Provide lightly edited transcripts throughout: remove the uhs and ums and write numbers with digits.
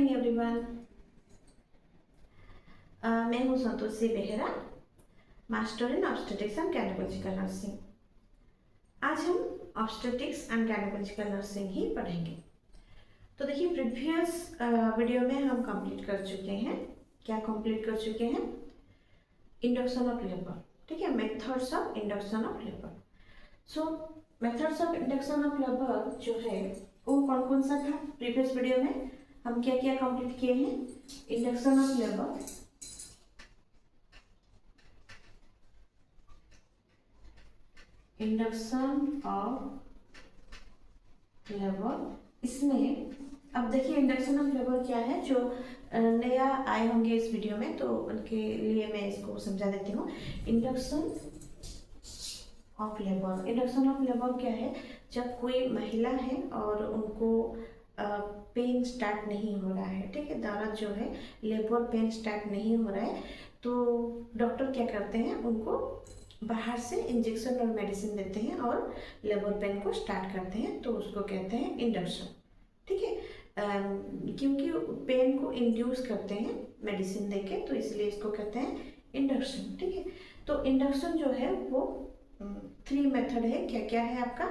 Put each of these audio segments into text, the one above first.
Morning everyone. मैं हूँ Santoshi Behera, master in obstetrics and gynaecological nursing. आज हम ऑब्स्टेटिक्स एंड गायनेकोलॉजिकल नर्सिंग ही पढ़ेंगे। तो देखिए, प्रीवियस वीडियो में हम कंप्लीट कर चुके हैं। क्या कंप्लीट कर चुके हैं? Induction of labour. ठीक है, methods of induction of labour. So methods of induction of labour जो है वो कौन कौन सा था? प्रीवियस वीडियो में हम क्या क्या कंप्लीट किए हैं? Induction of labour, induction of labour. इसमें अब देखिए, इंडक्शन ऑफ लेबर क्या है, जो नया आए होंगे इस वीडियो में तो उनके लिए मैं इसको समझा देती हूँ। Induction of labour, induction of labour क्या है? जब कोई महिला है और उनको पेन स्टार्ट नहीं हो रहा है, ठीक है, दर्द जो है, लेबर पेन स्टार्ट नहीं हो रहा है, तो डॉक्टर क्या करते हैं, उनको बाहर से इंजेक्शन और मेडिसिन देते हैं और लेबर पेन को स्टार्ट करते हैं, तो उसको कहते हैं इंडक्शन। ठीक है, क्योंकि पेन को इंड्यूस करते हैं मेडिसिन देके, तो इसलिए इसको कहते हैं इंडक्शन। ठीक है, तो इंडक्शन जो है वो 3 मेथड है। क्या क्या है आपका?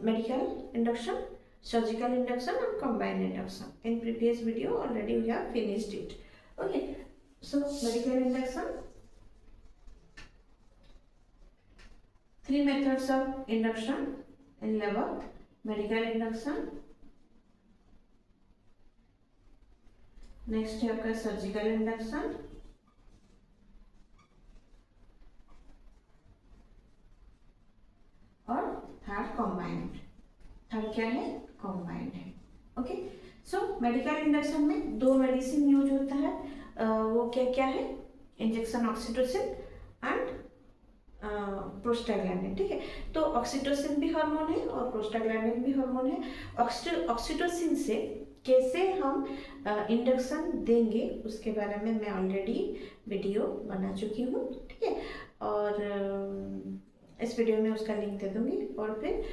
मेडिकल इंडक्शन, सर्जिकल इंडक्शन और combined induction. In previous video already we have finished it. Okay, so medical induction, 3 methods of induction in labor. Medical induction, next है आपका सर्जिकल इंडक्शन, और थर्ड कॉम्बाइंड। थर्ड क्या है? Combined है। Okay, so medical induction में 2 medicine use होता है। वो क्या क्या है? Injection oxytocin and prostaglandin. ठीक है, तो ऑक्सीटोसिन भी हार्मोन है और प्रोस्टाग्लैंडिन भी हार्मोन है। ऑक्सीटोसिन से कैसे हम इंडक्शन देंगे उसके बारे में मैं ऑलरेडी वीडियो बना चुकी हूँ। ठीक है, और इस वीडियो में उसका लिंक दे दूंगी। और फिर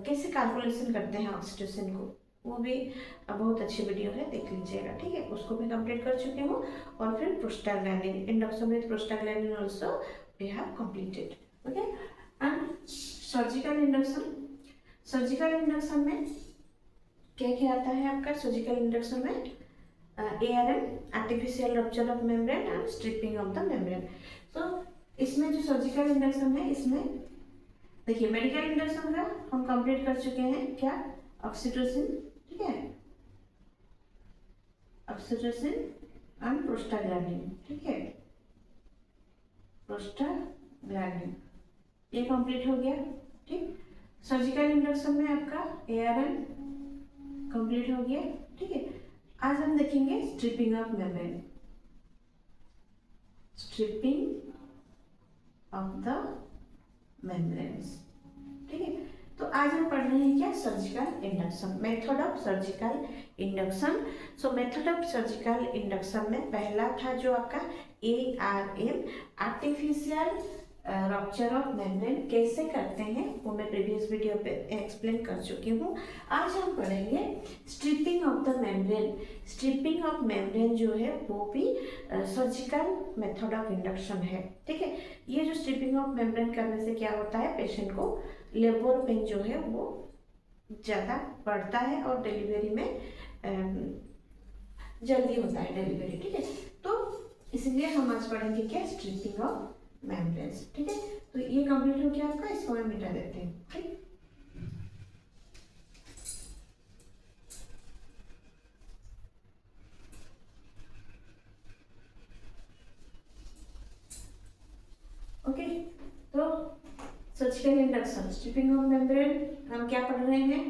कैसे कैलकुलेशन करते हैं ऑक्सीटोसिन को, वो भी बहुत अच्छी वीडियो है, देख लीजिएगा। ठीक है, उसको मैं कंप्लीट कर चुकी हूँ। और फिर prostaglandin, induction with prostaglandin also we have completed. Okay, and surgical induction. Surgical induction में क्या क्या आता है आपका? सर्जिकल इंडक्शन में ARM, artificial rupture of membrane and stripping of the membrane. तो इसमें जो सर्जिकल इंडक्शन है, इसमें देखिए, मेडिकल इंडक्शन का हम कंप्लीट कर चुके हैं। क्या? ऑक्सीटोसिन। ठीक है, ऑक्सीटोसिन एंड प्रोस्टाग्लैंडिन। ठीक है, प्रोस्टाग्लैंडिन ये कंप्लीट हो गया। ठीक, सर्जिकल इंडक्शन में आपका ARM कंप्लीट हो गया। ठीक है, आज हम देखेंगे stripping of membrane, stripping of the membranes. ठीक है, तो आज हम पढ़ रहे हैं क्या? Surgical induction, method of surgical induction. So method of surgical induction में पहला था जो आपका ARM, artificial rupture of membrane. कैसे करते हैं वो मैं प्रीवियस वीडियो पे एक्सप्लेन कर चुकी हूँ। आज हम पढ़ेंगे stripping of the membrane. Stripping of membrane जो है वो भी सर्जिकल मेथड ऑफ इंडक्शन है। ठीक है, ये जो स्ट्रिपिंग ऑफ मेम्ब्रेन करने से क्या होता है, पेशेंट को लेबर पेन जो है वो ज़्यादा बढ़ता है और डिलीवरी में जल्दी होता है डिलीवरी। ठीक है, तो इसलिए हम आज पढ़ेंगे क्या? Stripping of membranes. ठीक है, तो ये कंप्लीट हो गया आपका, इसको मैं मिटा देती हूँ। ठीक, ओके, तो surgical induction, stripping of membrane, हम क्या पढ़ रहे हैं?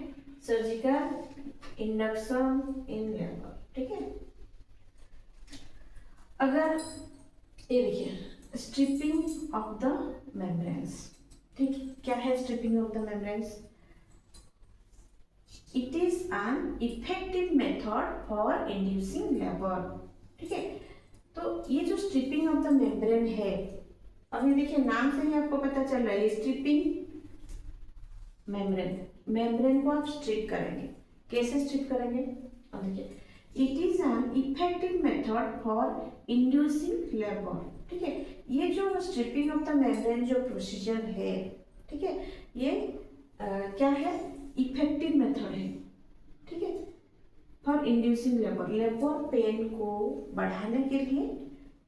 Surgical induction in labour. ठीक है, अगर ये देखिए, स्ट्रिपिंग ऑफ द मेम्ब्रेन्स। ठीक, क्या है stripping of the membranes? It is an effective method for inducing labour. ठीक है, तो ये जो स्ट्रिपिंग ऑफ द मेम्ब्रेन है, अभी देखिए नाम से ही आपको पता चल रहा है, स्ट्रिपिंग मेम्ब्रेन। मेम्ब्रेन को आप स्ट्रिप करेंगे। कैसे स्ट्रिप करेंगे? और देखिए, it is an effective method for inducing labour. ठीक है, ये जो स्ट्रिपिंग ऑफ द मेम्ब्रेन जो प्रोसीजर है, ठीक है, ये क्या है, इफेक्टिव मेथड है। ठीक है, for inducing labour, labour pain को बढ़ाने के लिए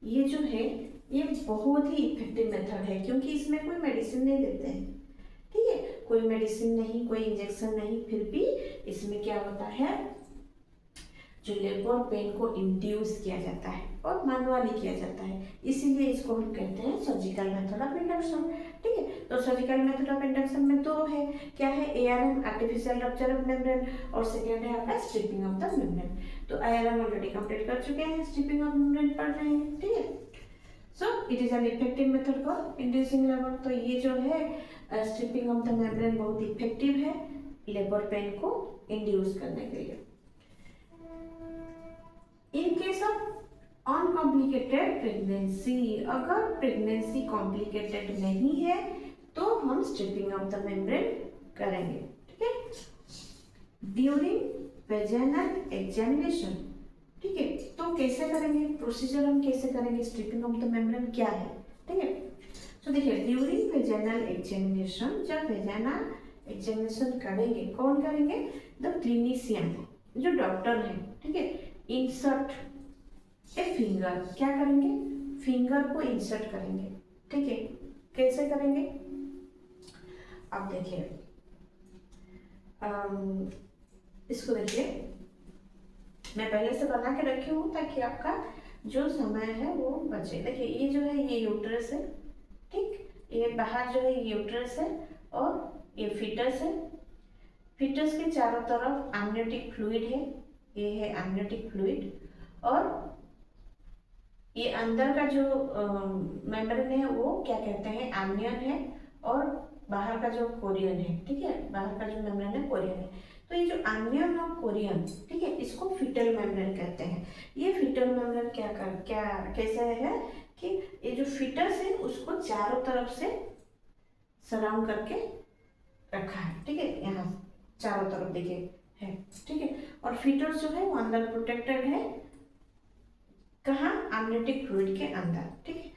ये जो है ये बहुत ही इफेक्टिव मेथड है, क्योंकि इसमें कोई मेडिसिन नहीं देते हैं। ठीक है, कोई मेडिसिन नहीं, कोई इंजेक्शन नहीं, फिर भी इसमें क्या होता है, जो लेबर पेन को इंड्यूस किया जाता है और मैनुअली किया जाता है, इसीलिए इसको हम कहते हैं सर्जिकल मेथड ऑफ इंडक्शन। ठीक है, तो सर्जिकल मेथड ऑफ इंडक्शन में दो है, क्या है, ARM artificial rupture of membrane, और सेकेंड है आपका स्ट्रिपिंग ऑफ द मेम्ब्रेन। तो एआरएम ऑलरेडी कंप्लीट कर चुके हैं, स्ट्रिपिंग ऑफ मेम्ब्रेन पढ़ रहे हैं। ठीक है, so it is an effective method for inducing labour. तो ये जो है स्ट्रिपिंग ऑफ द मेम्ब्रेन बहुत इफेक्टिव है लेबर पेन को इंड्यूस करने के लिए। In case of uncomplicated pregnancy, अगर प्रेगनेंसी कॉम्प्लिकेटेड नहीं है तो हम स्ट्रिपिंग ऑफ द मेम्ब्रेन करेंगे। ठीक है, ड्यूरिंग वेजाइनल एग्जामिनेशन। ठीक है, तो कैसे करेंगे, प्रोसीजर हम कैसे करेंगे, स्ट्रिपिंग ऑफ द मेम्ब्रेन क्या है। ठीक है, तो देखिए ड्यूरिंग वेजाइनल एग्जामिनेशन, जब वेजाइना एग्जामिनेशन करेंगे, कौन करेंगे, द क्लिनिशियन, जो डॉक्टर है। ठीक है, इंसर्ट ए फिंगर, क्या करेंगे, फिंगर को इंसर्ट करेंगे। ठीक है, कैसे करेंगे, अब देखिए इसको देखिए, मैं पहले से बना के रखी हूँ ताकि आपका जो समय है वो बचे। देखिए ये जो है ये यूट्रस है, ठीक, ये बाहर जो है ये यूट्रस है और ये फीटस है। फीटस के चारों तरफ एमनियोटिक फ्लूइड है, ये है एमनियोटिक फ्लूइड, और ये अंदर का जो मेम्ब्रेन है वो क्या कहते हैं, एमनियन है, और बाहर का जो कोरियन है। ठीक है, बाहर का जो मेम्ब्रेन है कोरियन है। तो ये जो एमनियन और कोरियन, ठीक है, इसको फीटल मेम्ब्रेन कहते हैं। ये फीटल मेम्ब्रेन क्या कैसे है कि ये जो फीटस है उसको चारों तरफ से सराउंड करके रखा है। ठीक है, यहाँ चारों तरफ देखिए है। ठीक है, और फीटस जो है वो अंदर प्रोटेक्टेड है, कहाँ, एमनियोटिक फ्लूइड के अंदर। ठीक है,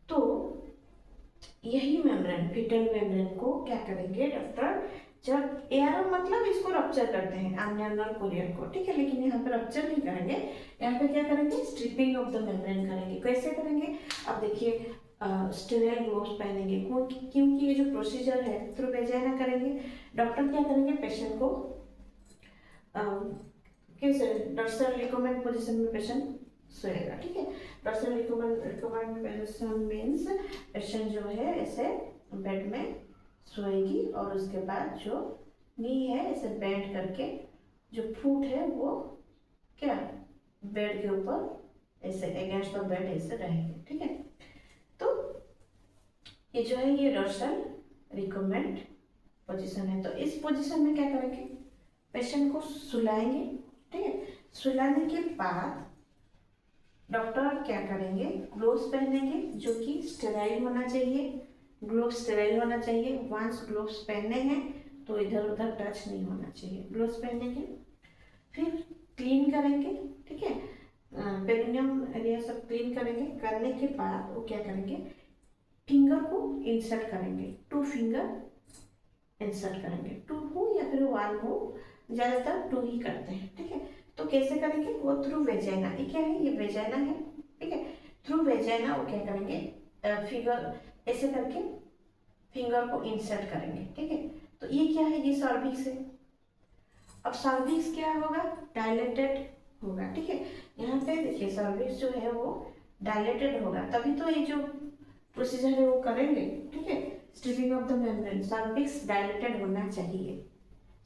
तो यही मेम्ब्रेन, फीटल मेम्ब्रेन को क्या करेंगे डॉक्टर, जब एआरएम मतलब इसको रप्चर करते हैं एमनियन और कोरियन को। ठीक है, लेकिन यहाँ पे रप्चर नहीं करेंगे, यहाँ पे क्या करेंगे, स्ट्रिपिंग ऑफ द मेम्ब्रेन करेंगे। कैसे करेंगे, अब देखिए स्टेराइल ग्लोव्स पहनेंगे, क्योंकि ये जो प्रोसीजर है थ्रू वेजाइना करेंगे। डॉक्टर क्या करेंगे, पेशेंट को कैसे, डॉर्सल रिकमेंड पोजीशन में पेशेंट सोएगा। ठीक है, dorsal recommend position means patient जो है ऐसे बेड में सोएगी, और उसके बाद जो नी है ऐसे बेंड करके, जो फुट है वो क्या बेड के ऊपर ऐसे अगेंस्ट द बेड ऐसे रहेंगे। ठीक है, तो ये जो है ये डॉर्सल रिकमेंड पोजीशन है। तो इस पोजीशन में क्या करेंगे, पेशेंट को सुलाएंगे। ठीक है, सुलाने के बाद डॉक्टर क्या करेंगे, ग्लोव्स पहनेंगे जो कि स्टेराइल होना चाहिए, ग्लोव्स स्टेराइल होना चाहिए। वंस ग्लोव्स पहने हैं तो इधर उधर टच नहीं होना चाहिए, ग्लोव्स पहनेंगे। फिर क्लीन करेंगे, ठीक है, पेरिनियम एरिया सब क्लीन करेंगे। करने के बाद वो क्या करेंगे, फिंगर को इंसर्ट करेंगे, 2 फिंगर इंसर्ट करेंगे, 2 हो या फिर 1 हो, ज़्यादातर 2 ही करते हैं। ठीक है, तो कैसे करेंगे, वो थ्रू वेजाइना, ये क्या है, ये वेजाइना है। ठीक है, थ्रू वेजाइना वो क्या करेंगे, फिंगर ऐसे करके फिंगर को इंसर्ट करेंगे। ठीक है, तो ये क्या है, ये सर्विक्स है। अब सर्विक्स क्या होगा, डायलेटेड होगा। ठीक है, यहाँ पे देखिए सर्विक्स जो है वो डायलेटेड होगा, तभी तो ये जो प्रोसीजर है वो करेंगे। ठीक है, stripping of the membrane, cervix dilated होना चाहिए,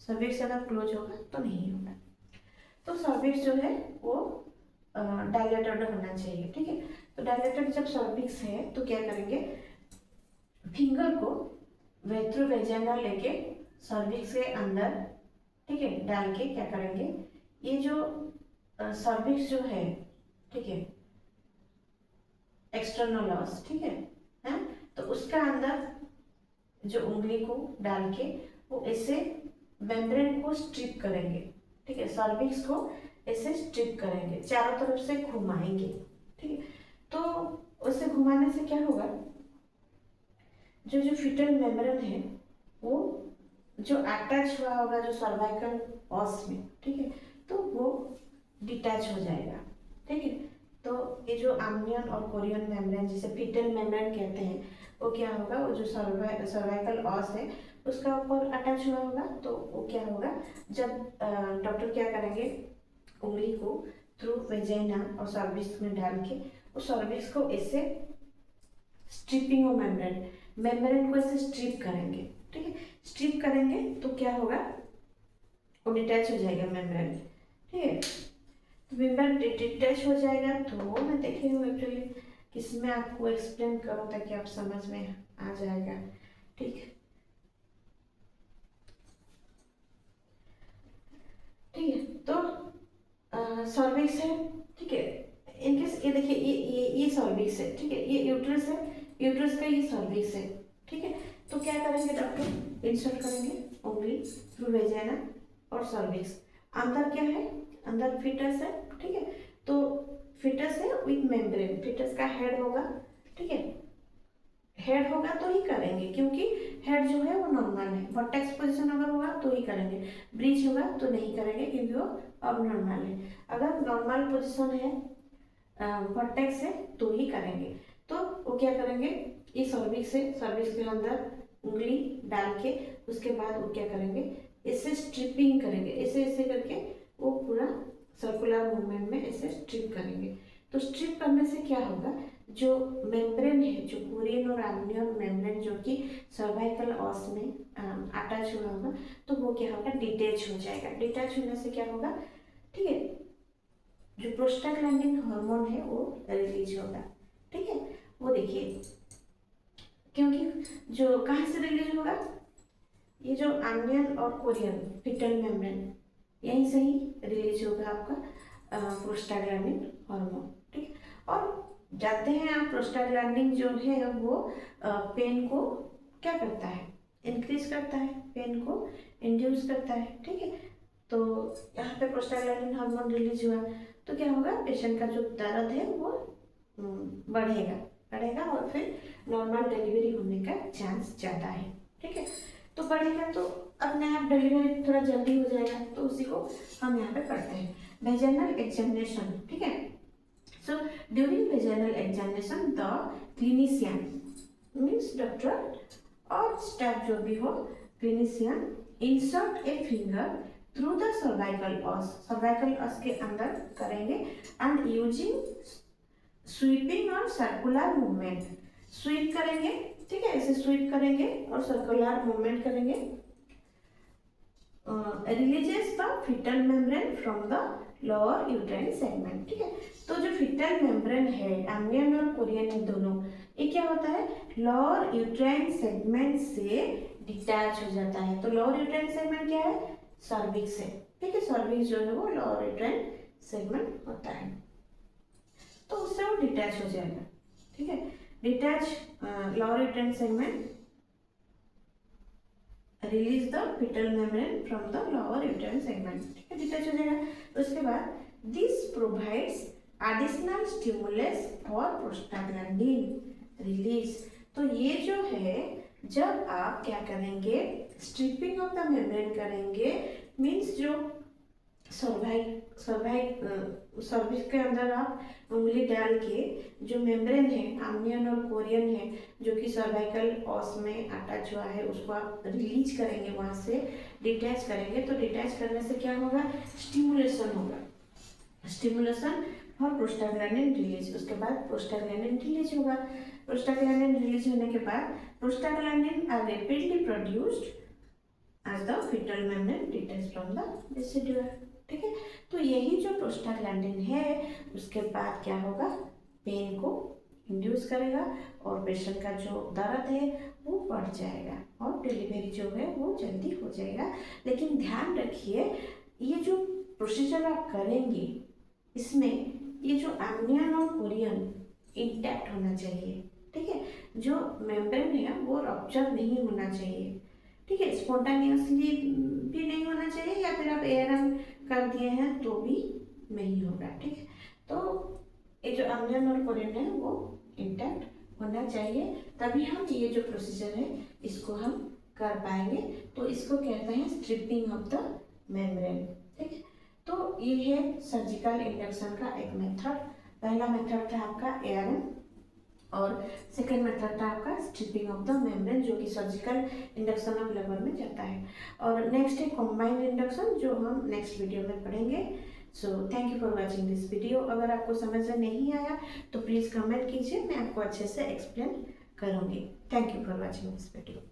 सर्विक्स अगर क्लोज होगा तो नहीं होगा। तो सर्विक्स जो है वो डायलेटेड होना चाहिए। ठीक है, तो डायलेटेड जब सर्विक्स है तो क्या करेंगे, फिंगर को थ्रू वेजाइना लेके सर्विक्स के अंदर, ठीक है, डाल के क्या करेंगे, ये जो सर्विक्स जो है, ठीक है, एक्सटर्नल ऑस, ठीक है, तो उसका अंदर जो उंगली को डाल के वो ऐसे मेम्ब्रेन को स्ट्रिप करेंगे। ठीक है, सर्विक्स को ऐसे स्ट्रिप करेंगे, चारों तरफ से घुमाएंगे। ठीक है, तो उसे घुमाने से क्या होगा, जो जो फीटल मेम्ब्रेन है वो जो अटैच हुआ होगा जो सर्वाइकल ऑस में, ठीक है, तो वो डिटैच हो जाएगा। ठीक है, तो ये जो आम्नियन और कोरियन मेम्ब्रेन जिसे फीटल मेम्ब्रेन कहते हैं, वो क्या होगा, वो जो सर्वाइकल ऑस है उसका ऊपर अटैच हुआ होगा, तो वो क्या होगा, जब डॉक्टर क्या करेंगे, उंगली को थ्रू वेजाइना और सर्विक्स में डाल के उस सर्विक्स को ऐसे स्ट्रिपिंग ऑफ मेम्ब्रेन को ऐसे स्ट्रिप करेंगे। ठीक है, स्ट्रिप करेंगे तो क्या होगा, वो डिटैच हो जाएगा मेम्ब्रेन। ठीक है, तो मेम्ब्रेन डिटैच हो जाएगा, तो मैं देख रही हूँ एक्चुअली किसमें आपको एक्सप्लेन करूँ ताकि आप समझ में आ जाएगा। ठीक है, ठीक है, तो सर्विक्स है। ठीक है, इनकेस ये देखिए ये सर्विक्स है। ठीक है, ये यूट्रस है, यूट्रस का ये सर्विक्स है। ठीक है, तो क्या करेंगे डॉक्टर, इंसर्ट करेंगे उंगली थ्रू वेजाइना और सर्विक्स। अंदर क्या है, अंदर फिटस है। ठीक है, तो फिटस है विथ मेम्ब्रेन, फिटस का हेड होगा। ठीक है, हेड होगा तो ही करेंगे, क्योंकि हेड जो है वो नॉर्मल है। वर्टेक्स पोजीशन अगर होगा तो ही करेंगे, ब्रीच होगा तो नहीं करेंगे क्योंकि वो अब नॉर्मल है। अगर नॉर्मल पोजीशन है, वर्टेक्स है, तो ही करेंगे। तो वो क्या करेंगे, ये सर्विक्स है, सर्विक्स के अंदर उंगली डाल के उसके बाद वो क्या करेंगे, इसे स्ट्रिपिंग करेंगे, ऐसे ऐसे करके वो पूरा सर्कुलर मूवमेंट में ऐसे स्ट्रिप करेंगे। तो स्ट्रिप करने से क्या होगा, जो मेम्ब्रेन है, जो कोरियन और आम्नियन मेम्ब्रेन जो कि सर्वाइकल ऑस में अटैच हुआ होगा, तो वो क्या होगा, डिटैच हो जाएगा। डिटैच होने से क्या होगा, ठीक है, जो प्रोस्टाग्लैंडिन हार्मोन है वो रिलीज होगा। ठीक है, वो देखिए, क्योंकि जो कहाँ से रिलीज होगा, ये जो आम्नियन और कोरियन फिटल मेम्ब्रेन यहीं से ही रिलीज होगा आपका प्रोस्टाग्लैंडिन हार्मोन। ठीक, और जानते हैं आप प्रोस्टाग्लैंडिन जो है वो पेन को क्या करता है, इंक्रीज करता है, पेन को इंड्यूस करता है। ठीक है, तो यहाँ पे प्रोस्टाग्लैंडिन हार्मोन रिलीज हुआ तो क्या होगा, पेशेंट का जो दर्द है वो बढ़ेगा बढ़ेगा और फिर नॉर्मल डिलीवरी होने का चांस ज़्यादा है। ठीक है, तो बढ़ेगा तो अपने आप डिलीवरी थोड़ा जल्दी हो जाएगा, तो उसी को हम यहाँ पे करते हैं वेजाइनल एग्जामिनेशन। ठीक है, so during vaginal examination the clinician means doctor और स्टाफ जो भी हो, clinician insert a finger through the cervical os, cervical os के अंदर करेंगे एंड यूजिंग स्वीपिंग और सर्कुलर मूवमेंट, स्वीप करेंगे। ठीक है, ऐसे स्वीप करेंगे और सर्कुलर मूवमेंट करेंगे, releases the fetal membrane from the lower uterine segment. ठीक है, तो जो फिटल मेम्ब्रेन है, आम्नियन और कोरियन है दोनों, ये क्या होता है, लोअर यूट्राइन सेगमेंट से डिटैच हो जाता है। तो लोअर यूट्राइन सेगमेंट क्या है, सर्विक्स है। ठीक है, सर्विक्स जो है वो लोअर यूट्राइन सेगमेंट होता है, तो उससे वो डिटैच हो जाएगा। ठीक है, detach lower uterine segment release the fetal membrane from the lower uterine segment. ठीक है, डिटैच हो जाएगा। उसके बाद this provides additional stimulus for prostaglandin release. तो ये जो है, जब आप क्या करेंगे, स्ट्रिपिंग ऑफ द मेम्ब्रेन करेंगे, मीन्स जो सर्विक्स के अंदर आप उंगली डाल के जो मेम्ब्रेन है, आम्नियन और कोरियन है, जो कि सर्वाइकल ऑस में अटैच हुआ है, उसको आप रिलीज करेंगे, वहाँ से डिटैच करेंगे। तो डिटैच करने से क्या होगा, स्टिमुलेशन होगा, स्टिमुलेशन फॉर प्रोस्टाग्लैंडिन रिलीज। उसके बाद प्रोस्टाग्लैंडिन रिलीज होगा। प्रोस्टाग्लैंडिन रिलीज होने के बाद prostaglandin are rapidly produced as the fetal membrane detaches from the residua। ठीक है, तो यही जो प्रोस्टाग्लैंडिन है उसके बाद क्या होगा, पेन को इंड्यूस करेगा और पेशेंट का जो दर्द है वो बढ़ जाएगा और डिलीवरी जो है वो जल्दी हो जाएगा। लेकिन ध्यान रखिए, ये जो प्रोसीजर आप करेंगे इसमें ये जो आम्नियन और कोरियन इंटैक्ट होना चाहिए। ठीक है, जो मेम्ब्रेन है वो रप्चर नहीं होना चाहिए। ठीक है, स्पॉन्टानियसली भी नहीं होना चाहिए, या फिर आप एआरएम कर दिए हैं तो भी में ही होगा, ठीक है। तो ये जो अनियन और कोरिएंडर है वो इंटैक्ट होना चाहिए, तभी हम ये जो प्रोसीजर है इसको हम कर पाएंगे। तो इसको कहते हैं स्ट्रिपिंग ऑफ द मेम्ब्रेन, ठीक है। तो ये है सर्जिकल इंडक्शन का एक मेथड। पहला मेथड था आपका एआरएम और सेकेंड मेथड था आपका स्ट्रिपिंग ऑफ द मेम्ब्रेन, जो कि सर्जिकल इंडक्शन ऑफ लेबर में जाता है। और नेक्स्ट है कॉम्बाइंड इंडक्शन, जो हम नेक्स्ट वीडियो में पढ़ेंगे। So thank you for watching this video. अगर आपको समझ में नहीं आया तो प्लीज़ कमेंट कीजिए, मैं आपको अच्छे से एक्सप्लेन करूँगी। Thank you for watching this video.